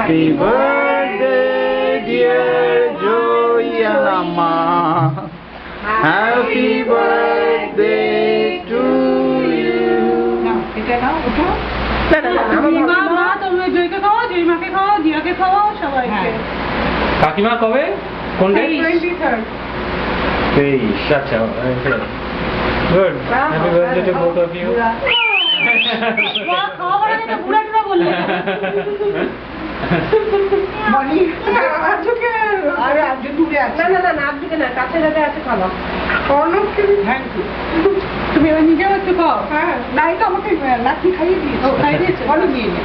Happy birthday, dear Joyanna. Happy birthday to you. এটা নাও ওঠো। মা তুমি জয়কে খাওয়াও, জয়মাকে খাওয়াও, জিয়াকে খাওয়াও, সবাইকে। কাকিমা কবে? কোন ডে? 23rd। 23 আচ্ছা good happy birthday to both of you মা খাওয়ার আগে তো বুড়া টুড়া বললে। মনি আজকে আরে আজ দূরে আছে। না আজকে না কাছে যাবে আছে খাওয়া। অনেক থ্যাংক ইউ। তুমি এবার নিজেও একটু খাও। হ্যাঁ নাই তো আমাকে লাঠি খাইয়ে দিয়েছো। খাইয়ে দিয়েছো বলো দিয়ে নে।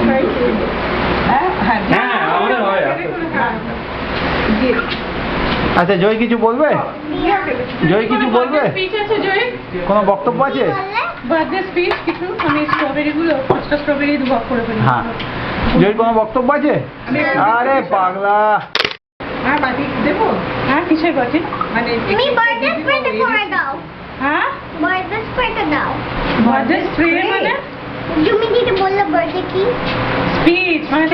Thank you. হ্যাঁ হ্যাঁ আমাদের হয় জি আচ্ছা জয় কিছু বলবে? জয় কিছু বলবে? স্পিচ আছে জয়? কোনো বক্তব্য আছে? বার্থডে স্পিচ কিছু আমি স্ট্রবেরি গুলো পাঁচটা স্ট্রবেরি দুভাগ করে ফেলি। হ্যাঁ জয় কোনো বক্তব্য আছে? আরে পাগলা হ্যাঁ বাটি দেবো? হ্যাঁ কিসের বাটি? মানে তুমি বার্থডে স্প্রেটা করে দাও। হ্যাঁ বার্থডে স্প্রেটা দাও। বার্থডে স্প্রে মানে তুমি দিদি বললে বার্থডে কি? স্পিচ মানে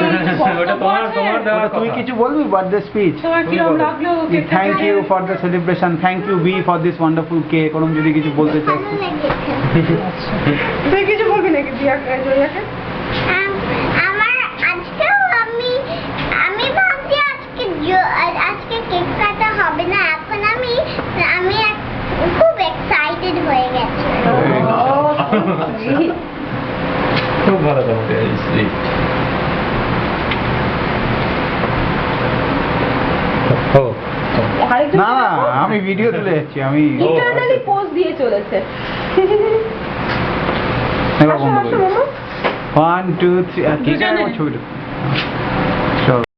ওটা তোমার দেওয়ার তুই কিছু বলবি বার্থডে স্পিচ? তোমার কিরকম লাগলো? Thank you for the celebration, thank you be for this wonderful cake. ওরকম যদি কিছু বলতে চাস। ভালো লেগেছে। তুই কিছু বলবি নাকি জয়াকে? আমার আজকেও আমি ভাবছি আজকে কেক কাটা হবে না। এখন আমি খুব এক্সাইটেড হয়ে গেছি। খুব ভালো তোমাকে সুইট ও না না আমি ভিডিও তুলে যাচ্ছি। আমি ইন্টারনালি পোস্ট দিয়ে চলেছে। এবার বন্ধ করি। 1 2 3 ঠিক আছে ছবিটা